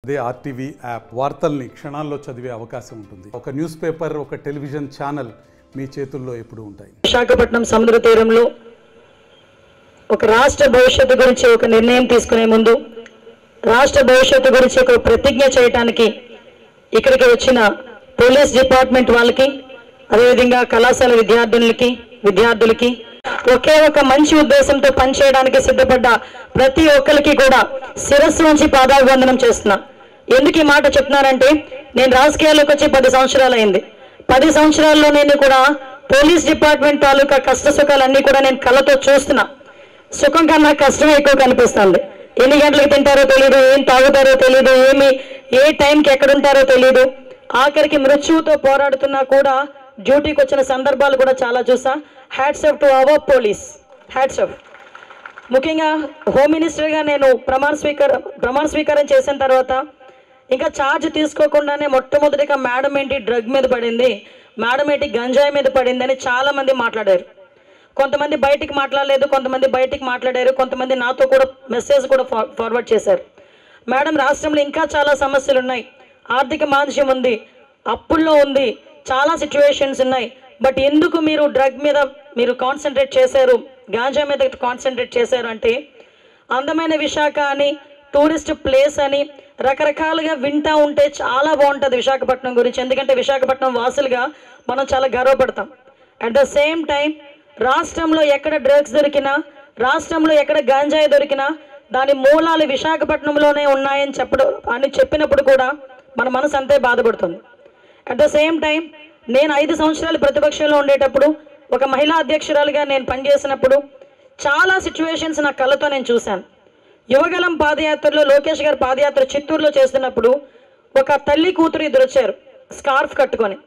అదే RTV app వార్తల్ని క్షణాల్లో చదివే అవకాశం ఉంటుంది. ఒక న్యూస్ పేపర్, ఒక టెలివిజన్ ఛానల్ మీ చేతుల్లో ఎప్పుడూ ఉంటాయి. విశాఖపట్నం సముద్ర తీరంలో ఒక రాష్ట్ర భవిష్యత్తు గురించి ఒక నిర్ణయం తీసుకునే ముందు, రాష్ట్ర భవిష్యత్తు గురించి ఒక ప్రతిజ్ఞ చేయడానికి ఇక్కడికి వచ్చిన పోలీస్ డిపార్ట్మెంట్ వాళ్ళకి, అదేవిధంగా కళాశాల విద్యార్థులకి ఒకే ఒక మంచి ఉద్దేశంతో పనిచేయడానికి సిద్ధపడ్డ ప్రతి ఒక్కరికి కూడా శిరస్సు నుంచి పాదాభివందనం చేస్తున్నా. ఎందుకు ఈ మాట చెప్తున్నానంటే, నేను రాజకీయాల్లోకి వచ్చి 10 సంవత్సరాలు అయింది. 10 సంవత్సరాల్లో నేను కూడా పోలీస్ డిపార్ట్మెంట్ తాలూకా కష్ట సుఖాలన్నీ కూడా నేను కళ్ళతో చూస్తున్నా. సుఖం కన్నా కష్టం ఎక్కువ కనిపిస్తుంది. ఎన్ని గంటలకు తింటారో తెలియదు, ఏం తాగుతారో తెలియదు, ఏ టైంకి ఎక్కడుంటారో తెలియదు. ఆఖరికి మృత్యువుతో పోరాడుతున్నా కూడా డ్యూటీకి వచ్చిన సందర్భాలు కూడా చాలా చూసా. Hats off to our police, hats off. ముఖ్యంగా హోమ్ మినిస్టర్గా నేను ప్రమాణ స్వీకారం చేసిన తర్వాత ఇంకా ఛార్జ్ తీసుకోకుండానే మొట్టమొదటిగా మేడం ఏంటి డ్రగ్ మీద పడింది, మేడం ఏంటి గంజాయి మీద పడింది అని చాలామంది మాట్లాడారు. కొంతమంది బయటికి మాట్లాడలేదు, కొంతమంది బయటికి మాట్లాడారు, కొంతమంది నాతో కూడా మెసేజ్ కూడా ఫార్వర్డ్ చేశారు. మేడం, రాష్ట్రంలో ఇంకా చాలా సమస్యలు ఉన్నాయి, ఆర్థిక మాంద్యం ఉంది, అప్పుల్లో ఉంది, చాలా సిచ్యువేషన్స్ ఉన్నాయి. బట్ ఎందుకు మీరు డ్రగ్ మీద మీరు కాన్సన్ట్రేట్ చేశారు, గాంజా మీద కాన్సన్ట్రేట్ చేశారు అంటే, అందమైన విశాఖ అని, టూరిస్ట్ ప్లేస్ అని రకరకాలుగా వింటూ ఉంటే చాలా బాగుంటుంది విశాఖపట్నం గురించి. ఎందుకంటే విశాఖపట్నం వాసులుగా మనం చాలా గర్వపడతాం. అట్ ద సేమ్ టైం రాష్ట్రంలో ఎక్కడ డ్రగ్స్ దొరికినా, రాష్ట్రంలో ఎక్కడ గంజాయి దొరికినా దాని మూలాలు విశాఖపట్నంలోనే ఉన్నాయని చెప్పినప్పుడు కూడా మన మనసు అంతే బాధపడుతుంది. అట్ ద సేమ్ టైం నేను 5 సంవత్సరాలు ప్రతిపక్షంలో ఉండేటప్పుడు, ఒక మహిళా అధ్యక్షురాలుగా నేను పనిచేసినప్పుడు చాలా సిచ్యువేషన్స్ నా కళ్ళతో నేను చూశాను. యువగలం పాదయాత్రలో లోకేష్ గారు పాదయాత్ర చిత్తూరులో చేస్తున్నప్పుడు ఒక తల్లి కూతురు ఇద్దరు వచ్చారు స్కార్ఫ్ కట్టుకొని.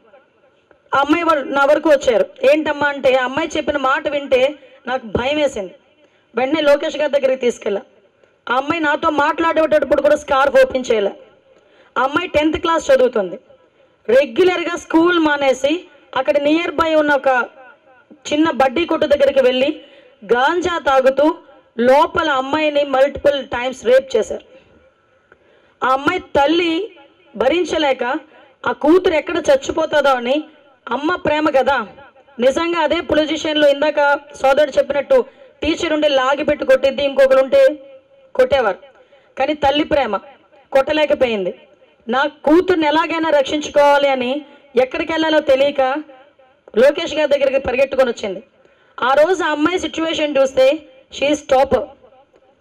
ఆ అమ్మాయి నా వరకు వచ్చారు. ఏంటమ్మా అంటే, ఆ అమ్మాయి చెప్పిన మాట వింటే నాకు భయం వేసింది. వెంటనే లోకేష్ గారి దగ్గరికి తీసుకెళ్ళా. ఆ అమ్మాయి నాతో మాట్లాడేటప్పుడు కూడా స్కార్ఫ్ ఓపెన్ చేయలే. ఆ అమ్మాయి 10th క్లాస్ చదువుతుంది. రెగ్యులర్గా స్కూల్ మానేసి అక్కడ నియర్ బై ఉన్న ఒక చిన్న బడ్డీ కొట్టు దగ్గరికి వెళ్ళి గాంజా తాగుతూ లోపల అమ్మాయిని మల్టిపుల్ టైమ్స్ రేప్ చేశారు. ఆ అమ్మాయి తల్లి భరించలేక ఆ కూతురు ఎక్కడ చచ్చిపోతుందో అని, అమ్మ ప్రేమ కదా, నిజంగా అదే పొజిషన్లో ఇందాక సోదరుడు చెప్పినట్టు టీచర్ ఉంటే లాగిపెట్టి కొట్టిద్ది, ఇంకొకరు ఉంటే కొట్టేవారు. కానీ తల్లి ప్రేమ కొట్టలేకపోయింది. నా కూతుర్ని ఎలాగైనా రక్షించుకోవాలి అని ఎక్కడికి వెళ్ళాలో తెలియక లోకేష్ గారి దగ్గరికి పరిగెట్టుకొని వచ్చింది. ఆ రోజు ఆ అమ్మాయి సిచ్యువేషన్ చూస్తే షీఈస్ టాపర్.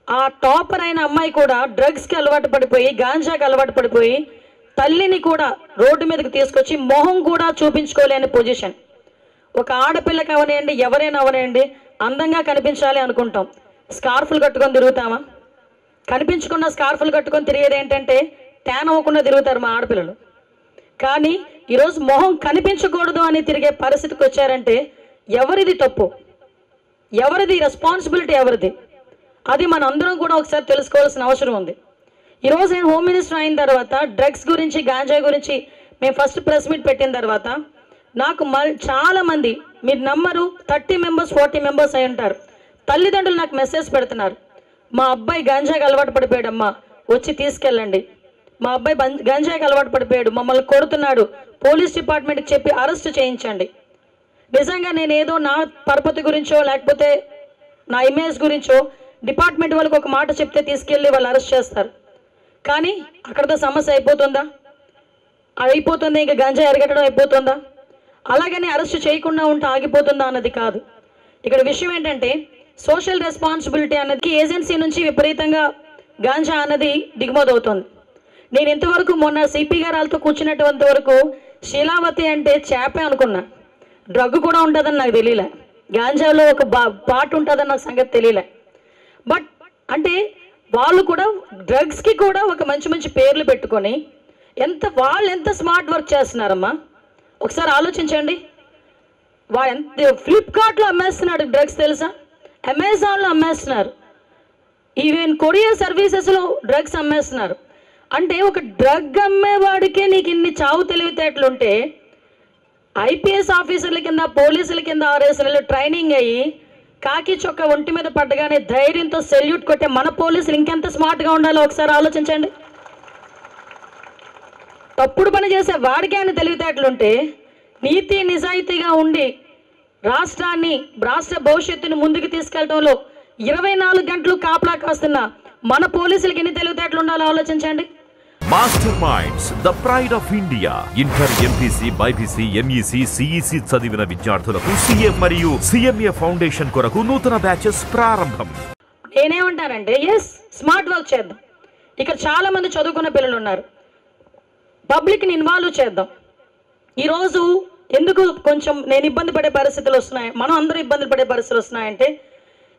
ఆ టాపర్ అయిన అమ్మాయి కూడా డ్రగ్స్కి అలవాటు పడిపోయి, గాంజాకి అలవాటు పడిపోయి తల్లిని కూడా రోడ్డు మీదకి తీసుకొచ్చి మొహం కూడా చూపించుకోలేని పొజిషన్. ఒక ఆడపిల్లకి అవనేయండి, ఎవరైనా అవనేయండి, అందంగా కనిపించాలి అనుకుంటాం. స్కార్ఫులు కట్టుకొని తిరుగుతామా? కనిపించకుండా స్కార్ఫులు కట్టుకొని తిరిగేది ఏంటంటే ట్యాన్ అవ్వకుండా తిరుగుతారు మా ఆడపిల్లలు. కానీ ఈరోజు మొహం కనిపించకూడదు అని తిరిగే పరిస్థితికి వచ్చారంటే ఎవరిది తప్పు, ఎవరిది రెస్పాన్సిబిలిటీ, ఎవరిది? అది మన అందరం కూడా ఒకసారి తెలుసుకోవాల్సిన అవసరం ఉంది. ఈరోజు నేను హోమ్ మినిస్టర్ అయిన తర్వాత డ్రగ్స్ గురించి, గాంజాయి గురించి మేము ఫస్ట్ ప్రెస్ మీట్ పెట్టిన తర్వాత నాకు చాలామంది, మీరు నమ్మరు, 30 మెంబర్స్ 40 మెంబర్స్ అయి ఉంటారు, తల్లిదండ్రులు నాకు మెసేజ్ పెడుతున్నారు. మా అబ్బాయి గంజాయికి అలవాటు పడిపోయాడమ్మా, వచ్చి తీసుకెళ్ళండి. మా అబ్బాయి గంజాయికి అలవాటు పడిపోయాడు, మమ్మల్ని కొడుతున్నాడు, పోలీస్ డిపార్ట్మెంట్కి చెప్పి అరెస్ట్ చేయించండి. నిజంగా నేనేదో నా పరపతి గురించో లేకపోతే నా ఇమేజ్ గురించో డిపార్ట్మెంట్ వాళ్ళకి ఒక మాట చెప్తే తీసుకెళ్ళి వాళ్ళు అరెస్ట్ చేస్తారు. కానీ అక్కడతో సమస్య అయిపోతుందా? అయిపోతుంది. ఇంకా గంజాయి అరగట్టడం అయిపోతుందా? అలాగని అరెస్ట్ చేయకుండా ఉంటే ఆగిపోతుందా అన్నది కాదు. ఇక్కడ విషయం ఏంటంటే, సోషల్ రెస్పాన్సిబిలిటీ అన్నది ఏజెన్సీ నుంచి విపరీతంగా గాంజా అన్నది దిగుమతి అవుతుంది. నేను ఇంతవరకు మొన్న సిపి గారాలతో కూర్చున్నటువంటి వరకు శీలావతి అంటే చేపే అనుకున్నా. డ్రగ్ కూడా ఉంటుందని నాకు తెలియలే, గాంజాలో ఒక పార్ట్ ఉంటుందని నాకు సంగతి తెలియలే. బట్ అంటే వాళ్ళు కూడా డ్రగ్స్కి కూడా ఒక మంచి మంచి పేర్లు పెట్టుకొని వాళ్ళు ఎంత స్మార్ట్ వర్క్ చేస్తున్నారమ్మా, ఒకసారి ఆలోచించండి. ఫ్లిప్కార్ట్లో అమ్మేస్తున్నాడు డ్రగ్స్, తెలుసా? అమెజాన్లో అమ్మేస్తున్నారు, ఈవెన్ కొరియర్ సర్వీసెస్లో డ్రగ్స్ అమ్మేస్తున్నారు. అంటే ఒక డ్రగ్ అమ్మేవాడికే నీకు ఇన్ని చావు తెలివితేటలుంటే, ఐపీఎస్ ఆఫీసర్ల కింద, పోలీసుల కింద 6 నెలలు ట్రైనింగ్ అయ్యి కాకి చొక్క ఒంటి మీద పట్టగానే ధైర్యంతో సెల్యూట్ కొట్టే మన పోలీసులు ఇంకెంత స్మార్ట్గా ఉండాలో ఒకసారి ఆలోచించండి. తప్పుడు పని చేసే వాడికే అని తెలివితేటలుంటే నీతి నిజాయితీగా ఉండి రాష్ట్రాన్ని రాష్ట్ర భవిష్యత్తును ముందుకు తీసుకెళ్లడంలో 24 గంటలు కాపలా కాస్తున్న మన పోలీసులకి ఎన్ని తెలివితేటలు ఉండాలో ఆలోచించండి. Master minds the pride of India. Inter, MPC, BiPC, MEC, CEC చదివిన విద్యార్థులకు సీఏ మరియు సిఎంఏ ఫౌండేషన్ కొరకు నూతన బ్యాచెస్ ప్రారంభం. నేనేమంటానంటే స్మార్ట్ వర్క్ చేద్దాం. ఇక్కడ చాలా మంది చదువుకున్న పిల్లలు ఉన్నారు. పబ్లిక్ని ఇన్వాల్వ్ చేద్దాం. ఈరోజు ఎందుకు కొంచెం నేను ఇబ్బంది పడే పరిస్థితులు వస్తున్నాయి, మనం అందరూ ఇబ్బందులు పడే పరిస్థితులు వస్తున్నాయంటే,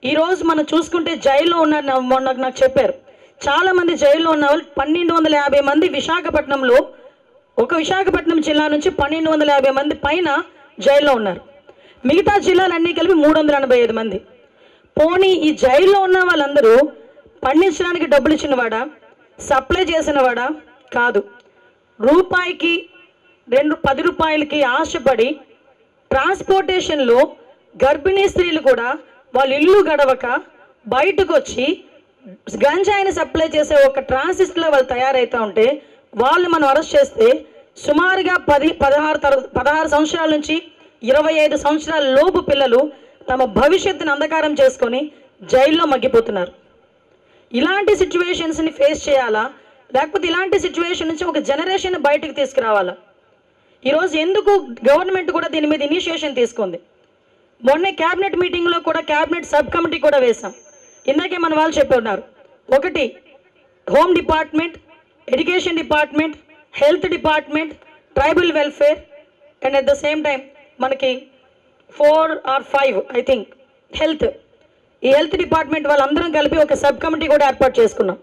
ఈరోజు మనం చూసుకుంటే జైల్లో ఉన్నారు. మొన్న నాకు చెప్పారు చాలామంది జైల్లో ఉన్న వాళ్ళు 1250 మంది విశాఖపట్నంలో, ఒక విశాఖపట్నం జిల్లా నుంచి 1250 మంది పైన జైల్లో ఉన్నారు. మిగతా జిల్లాలన్నీ కలిపి 385 మంది. పోనీ ఈ జైల్లో ఉన్న వాళ్ళందరూ పండించడానికి డబ్బులు ఇచ్చినవాడా, సప్లై చేసినవాడా? కాదు. రూపాయికి 10 రూపాయలకి ఆశపడి ట్రాన్స్పోర్టేషన్లో గర్భిణీ స్త్రీలు కూడా వాళ్ళ ఇల్లు గడవక బయటకు వచ్చి గంజాయిని సప్లై చేసే ఒక ట్రాన్సిస్ట్లో వాళ్ళు తయారవుతూ ఉంటే వాళ్ళు మనం అరెస్ట్ చేస్తే సుమారుగా 16 సంవత్సరాల నుంచి 25 సంవత్సరాల లోపు పిల్లలు తమ భవిష్యత్తును అంధకారం చేసుకొని జైల్లో మగ్గిపోతున్నారు. ఇలాంటి సిచ్యువేషన్స్ని ఫేస్ చేయాలా, లేకపోతే ఇలాంటి సిచ్యువేషన్ నుంచి ఒక జనరేషన్ బయటకు తీసుకురావాలా? ఈరోజు ఎందుకు గవర్నమెంట్ కూడా దీని మీద ఇనిషియేషన్ తీసుకుంది. మొన్న క్యాబినెట్ మీటింగ్లో కూడా క్యాబినెట్ సబ్ కమిటీ కూడా వేశాం. ఇందాకే మన వాళ్ళు చెప్పున్నారు. ఒకటి home department, education department, health department, tribal welfare and at the same time మనకి 4 or 5 ఐ థింక్ హెల్త్. ఈ హెల్త్ డిపార్ట్మెంట్ వాళ్ళందరం కలిపి ఒక సబ్ కమిటీ కూడా ఏర్పాటు చేసుకున్నాం.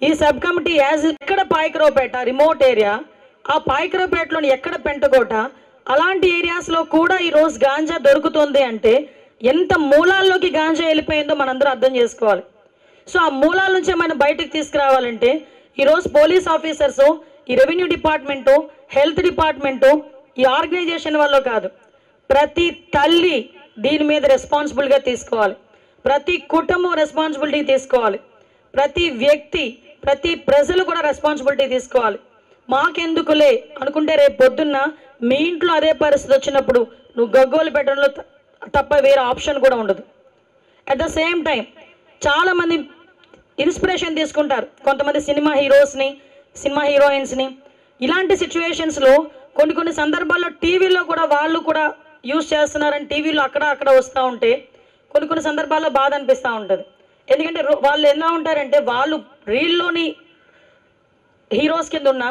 ఈ సబ్ కమిటీ ఎక్కడ పాయకరావుపేట రిమోట్ ఏరియా, ఆ పాయకరావుపేటలోని ఎక్కడ పెంటకోట, అలాంటి ఏరియాస్లో కూడా ఈరోజు గాంజా దొరుకుతుంది అంటే ఎంత మూలాల్లోకి గాంజా వెళ్ళిపోయిందో మనందరూ అర్థం చేసుకోవాలి. సో ఆ మూలాల నుంచే మనం బయటకు తీసుకురావాలంటే ఈరోజు పోలీస్ ఆఫీసర్సు, ఈ రెవెన్యూ డిపార్ట్మెంటు, హెల్త్ డిపార్ట్మెంటు, ఈ ఆర్గనైజేషన్ వల్ల కాదు, ప్రతి తల్లి దీని మీద రెస్పాన్సిబుల్గా తీసుకోవాలి. ప్రతి కుటుంబం రెస్పాన్సిబిలిటీ తీసుకోవాలి. ప్రతి వ్యక్తి, ప్రతి ప్రజలు కూడా రెస్పాన్సిబిలిటీ తీసుకోవాలి. మాకెందుకులే అనుకుంటే రేపు పొద్దున్న మీ ఇంట్లో అదే పరిస్థితి వచ్చినప్పుడు నువ్వు గగ్గోలు పెట్టడంలో తప్ప వేరే ఆప్షన్ కూడా ఉండదు. అట్ ద సేమ్ టైం చాలామంది ఇన్స్పిరేషన్ తీసుకుంటారు, కొంతమంది సినిమా హీరోస్ని, సినిమా హీరోయిన్స్ని. ఇలాంటి సిచ్యువేషన్స్లో కొన్ని సందర్భాల్లో టీవీలో కూడా వాళ్ళు కూడా యూజ్ చేస్తున్నారని టీవీలో అక్కడ వస్తూ ఉంటే కొన్ని సందర్భాల్లో బాధ అనిపిస్తూ ఉంటుంది. ఎందుకంటే వాళ్ళు ఎలా ఉంటారంటే వాళ్ళు రీల్లోని హీరోస్ కింద ఉన్న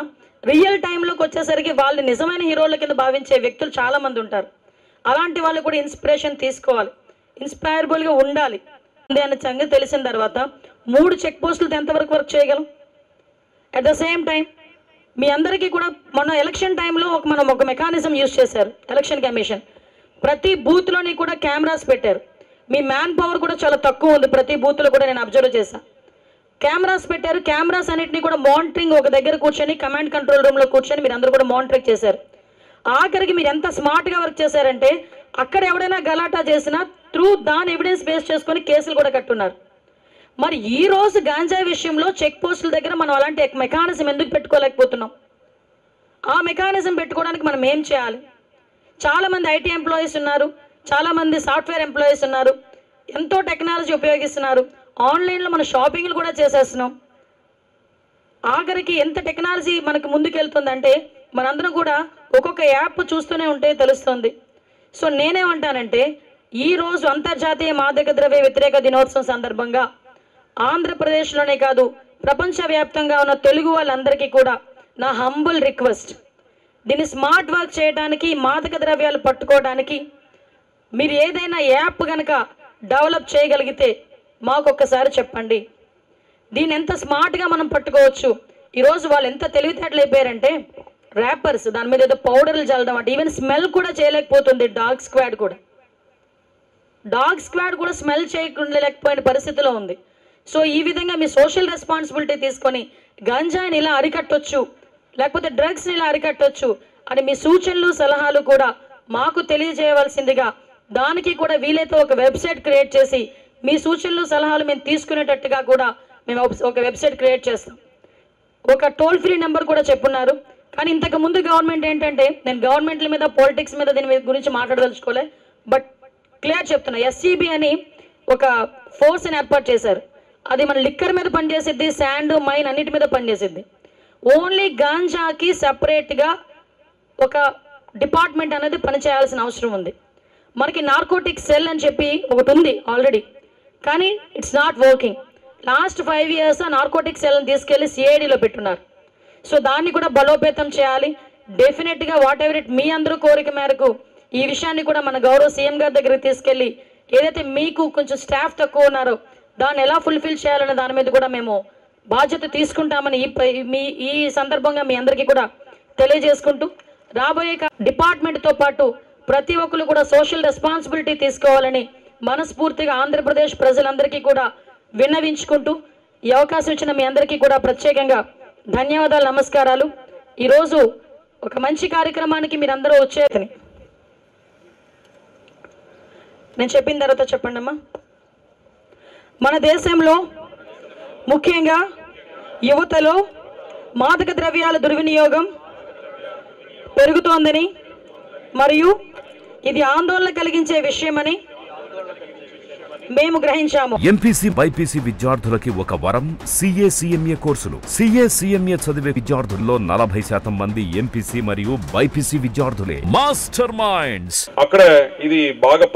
రియల్ టైంలోకి వచ్చేసరికి వాళ్ళు నిజమైన హీరోల కింద భావించే వ్యక్తులు చాలామంది ఉంటారు. అలాంటి వాళ్ళు కూడా ఇన్స్పిరేషన్ తీసుకోవాలి, ఇన్స్పైరబుల్గా ఉండాలి అనే సంగతి తెలిసిన తర్వాత 3 చెక్ పోస్టులతో ఎంతవరకు వర్క్ చేయగలం? అట్ ద సేమ్ టైం మీ అందరికీ కూడా మొన్న ఎలక్షన్ టైంలో మనం ఒక మెకానిజం యూజ్ చేశారు. ఎలక్షన్ కమిషన్ ప్రతి బూత్లోని కూడా కెమెరాస్ పెట్టారు. మీ మ్యాన్ పవర్ కూడా చాలా తక్కువ ఉంది. ప్రతి బూత్లో కూడా నేను అబ్జర్వ్ చేశాను. కెమెరాస్ పెట్టారు. కెమెరాస్ అన్నింటినీ కూడా మానిటరింగ్ ఒక దగ్గర కూర్చొని కమాండ్ కంట్రోల్ రూమ్లో కూర్చొని మీరు అందరూ కూడా మానిటరింగ్ చేశారు. ఆఖరికి మీరు ఎంత స్మార్ట్గా వర్క్ చేశారంటే అక్కడ ఎవడైనా గలాటా చేసినా దాని ఎవిడెన్స్ బేస్ చేసుకొని కేసులు కూడా కట్టున్నారు. మరి ఈ రోజు గాంజాయి విషయంలో చెక్ పోస్టుల దగ్గర మనం అలాంటి మెకానిజం ఎందుకు పెట్టుకోలేకపోతున్నాం? ఆ మెకానిజం పెట్టుకోవడానికి మనం ఏం చేయాలి? చాలామంది ఐటీ ఎంప్లాయీస్ ఉన్నారు, చాలామంది సాఫ్ట్వేర్ ఎంప్లాయీస్ ఉన్నారు, ఎంతో టెక్నాలజీ ఉపయోగిస్తున్నారు. ఆన్లైన్లో మన షాపింగ్లు కూడా చేసేస్తున్నాం. ఆఖరికి ఎంత టెక్నాలజీ మనకు ముందుకెళ్తుందంటే మనందరం కూడా ఒక్కొక్క యాప్ చూస్తూనే ఉంటే తెలుస్తుంది. సో నేనేమంటానంటే ఈరోజు అంతర్జాతీయ మాదక ద్రవ్య వ్యతిరేక దినోత్సవం సందర్భంగా ఆంధ్రప్రదేశ్లోనే కాదు ప్రపంచవ్యాప్తంగా ఉన్న తెలుగు వాళ్ళందరికీ కూడా నా హంబుల్ రిక్వెస్ట్, దీన్ని స్మార్ట్ వర్క్ చేయడానికి, మాదక ద్రవ్యాలు పట్టుకోవడానికి మీరు ఏదైనా యాప్ కనుక డెవలప్ చేయగలిగితే మాకు ఒక్కసారి చెప్పండి. దీన్ని ఎంత స్మార్ట్గా మనం పట్టుకోవచ్చు. ఈరోజు వాళ్ళు ఎంత తెలివితేటలు అయిపోయారంటే ర్యాపర్స్ దాని మీద ఏదో పౌడర్లు చల్లడం అంటే ఈవెన్ స్మెల్ కూడా చేయలేకపోతుంది. డాగ్ స్క్వాడ్ కూడా స్మెల్ చేయకుండా లేకపోయిన పరిస్థితిలో ఉంది. సో ఈ విధంగా మీ సోషల్ రెస్పాన్సిబిలిటీ తీసుకొని గంజాయిని ఇలా అరికట్టొచ్చు, లేకపోతే డ్రగ్స్ని ఇలా అరికట్టొచ్చు అని మీ సూచనలు సలహాలు కూడా మాకు తెలియజేయవలసిందిగా, దానికి కూడా వీలైతే ఒక వెబ్సైట్ క్రియేట్ చేసి మీ సూచనలు సలహాలు మేము తీసుకునేటట్టుగా కూడా మేము ఒక వెబ్సైట్ క్రియేట్ చేస్తాం. ఒక టోల్ ఫ్రీ నెంబర్ కూడా చెప్పున్నారు. కానీ ఇంతకు ముందు గవర్నమెంట్ ఏంటంటే, నేను గవర్నమెంట్ల మీద పాలిటిక్స్ మీద దీని గురించి మాట్లాడదలుచుకోలే, బట్ క్లియర్ చెప్తున్నా, ఎస్సీబీ అని ఒక ఫోర్స్ని ఏర్పాటు చేశారు. అది మన లిక్కర్ మీద పనిచేసిద్ది, శాండ్ మైన్ అన్నిటి మీద పనిచేసిద్ది. ఓన్లీ గాంజాకి సపరేట్గా ఒక డిపార్ట్మెంట్ అనేది పనిచేయాల్సిన అవసరం ఉంది. మనకి నార్కోటిక్ సెల్ అని చెప్పి ఒకటి ఉంది ఆల్రెడీ, కానీ it's not working. Last 5 years narcotic సెల్ని తీసుకెళ్ళి సిఐడిలో పెట్టున్నారు. సో దాన్ని కూడా బలోపేతం చేయాలి. డెఫినెట్గా వాట్ ఎవర్ ఇట్, మీ అందరూ కోరిక మేరకు ఈ విషయాన్ని కూడా మన గౌరవ సీఎం గారి దగ్గరికి తీసుకెళ్ళి, ఏదైతే మీకు కొంచెం స్టాఫ్ తక్కువ ఉన్నారో దాన్ని ఎలా ఫుల్ఫిల్ చేయాలనే దాని మీద కూడా మేము బాధ్యత తీసుకుంటామని ఈ సందర్భంగా మీ అందరికీ కూడా తెలియజేసుకుంటూ, రాబోయే డిపార్ట్మెంట్తో పాటు ప్రతి ఒక్కరు కూడా సోషల్ రెస్పాన్సిబిలిటీ తీసుకోవాలని మనస్ఫూర్తిగా ఆంధ్రప్రదేశ్ ప్రజలందరికీ కూడా విన్నవించుకుంటూ, ఈ అవకాశం ఇచ్చిన మీ అందరికీ కూడా ప్రత్యేకంగా ధన్యవాదాలు, నమస్కారాలు. ఈరోజు ఒక మంచి కార్యక్రమానికి మీరందరూ వచ్చేదని నేను చెప్పిన తర్వాత చెప్పండి అమ్మా. మన దేశంలో ముఖ్యంగా యువతలో మాదక ద్రవ్యాల దుర్వినియోగం పెరుగుతోందని మరియు ఇది ఆందోళన కలిగించే విషయమని మేము గ్రహించాము. ఎంపీసీ బైపీసీ విద్యార్థులకి ఒక వరం సిఏ సిఎంఏ కోర్సులు. సిఏ సిఎంఏ చదివే విద్యార్థుల్లో 40% మంది ఎంపీసీ మరియు బైపీసీ విద్యార్థులే. మాస్టర్ మైండ్స్ అక్కడ ఇది బాగా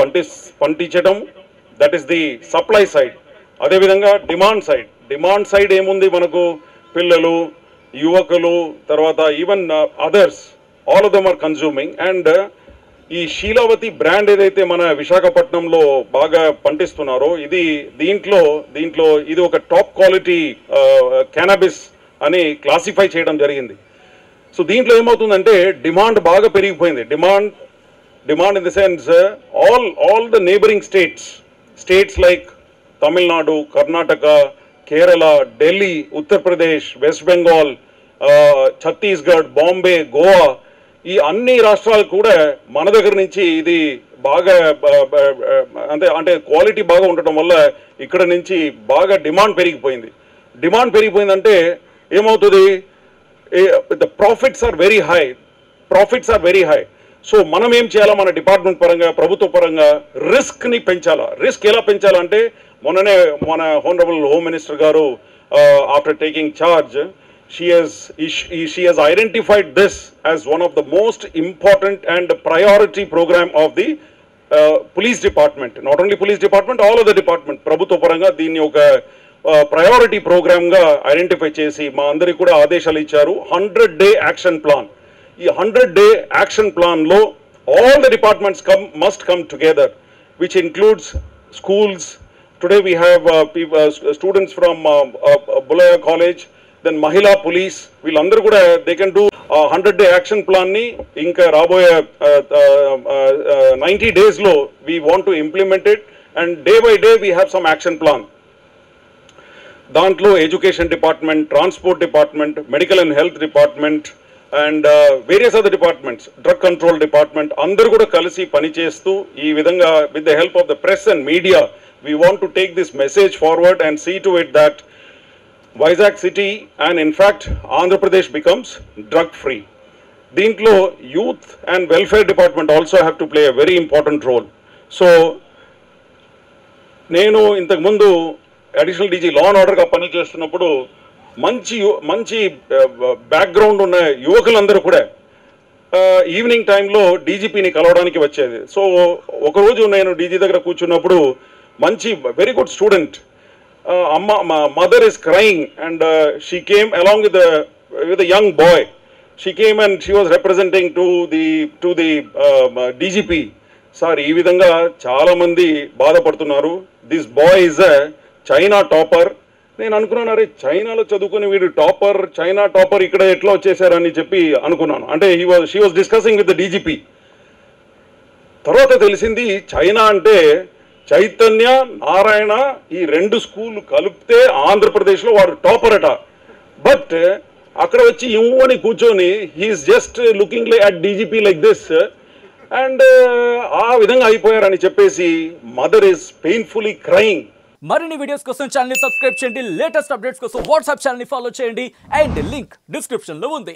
పండించడం, that is the supply side. అదేవిధంగా డిమాండ్ సైడ్ ఏముంది, మనకు పిల్లలు, యువకులు, తర్వాత even others, all of them are consuming. And ఈ శీలావతి బ్రాండ్ ఏదైతే మన విశాఖపట్నంలో బాగా పండిస్తున్నారో, దీంట్లో ఇది ఒక టాప్ క్వాలిటీ క్యానబిస్ అని క్లాసిఫై చేయడం జరిగింది. సో దీంట్లో ఏమవుతుందంటే డిమాండ్ బాగా పెరిగిపోయింది. Demand in the sense all the neighbouring states like Tamil Nadu, Karnataka, Kerala, Delhi, Uttar Pradesh, west Bengal, Chhattisgarh, Bombay, Goa, ఈ అన్ని రాష్ట్రాలు కూడా మన దగ్గర నుంచి ఇది బాగా అంటే క్వాలిటీ బాగా ఉండటం వల్ల ఇక్కడ నుంచి బాగా డిమాండ్ పెరిగిపోయిందంటే ఏమవుతుంది, the profits are very high. So మనం ఏం చేయాలా, మన డిపార్ట్మెంట్ పరంగా, ప్రభుత్వ పరంగా రిస్క్ని పెంచాలా. రిస్క్ ఎలా పెంచాలంటే, మొన్ననే మన హోనరబుల్ హోమ్ మినిస్టర్ గారు after taking charge, she has identified this as one of the most important and priority program of the police department. Not only police department, all of the department. ప్రభుత్వ పరంగా దీన్ని ఒక priority programme గా identify చేసి మా అందరికి కూడా ఆదేశాలు ఇచ్చారు. 100-day action plan. ఈ 100-day యాక్షన్ ప్లాన్ లో all the departments must come together, which includes schools. Today we have students from Bulaya College, then Mahila Police, వీళ్ళందరూ కూడా they can do 100-day action plan ని ఇంకా రాబోయే 90 days లో we want to implement it, and day by day we have some action plan. దాంట్లో education department, transport department, medical and health department and various other departments, drug control department అందరూ కూడా కలిసి పనిచేస్తూ ఈ విధంగా with the help of the press and media we want to take this message forward and see to it that Vizag city and in fact Andhra Pradesh becomes drug free. Deentlo youth and welfare department also have to play a very important role. So nenu intaku mundu additional DG law and order ga pani chestunnappudu manchi background unna yuvakulandaru kuda evening టైంలో డీజీపీని కలవడానికి వచ్చేది. So ఒకరోజు నేను DG దగ్గర కూర్చున్నప్పుడు మంచి very good student, మా mother is crying and she came along with young boy. She came and she was representing to the DGP. Sir, ఈ విధంగా చాలామంది బాధపడుతున్నారు. This boy is a China topper. నేను అనుకున్నాను, అరే చైనాలో చదువుకుని వీడు చైనా టాపర్ ఇక్కడ ఎట్లా వచ్చేసారని చెప్పి అనుకున్నాను. అంటే she was discussing with the DGP. తర్వాత తెలిసింది చైనా అంటే చైతన్య, నారాయణ, ఈ 2 స్కూళ్ళు కలిపితే ఆంధ్రప్రదేశ్లో వాడు టాపర్ అట. బట్ అక్కడ వచ్చి అని కూర్చొని he is just looking at DGP like this and ఆ విధంగా అయిపోయారని చెప్పేసి మదర్ ఈస్ పెయిన్ఫుల్లీ క్రైయింగ్. మరిన్ని వీడియోస్ కోసం ఛానల్ ని సబ్స్క్రైబ్ చేయండి, లేటెస్ట్ అప్డేట్స్ కోసం వాట్సాప్ ఛానల్ ని ఫాలో చేయండి, అండ్ లింక్ డిస్క్రిప్షన్ లో ఉంది.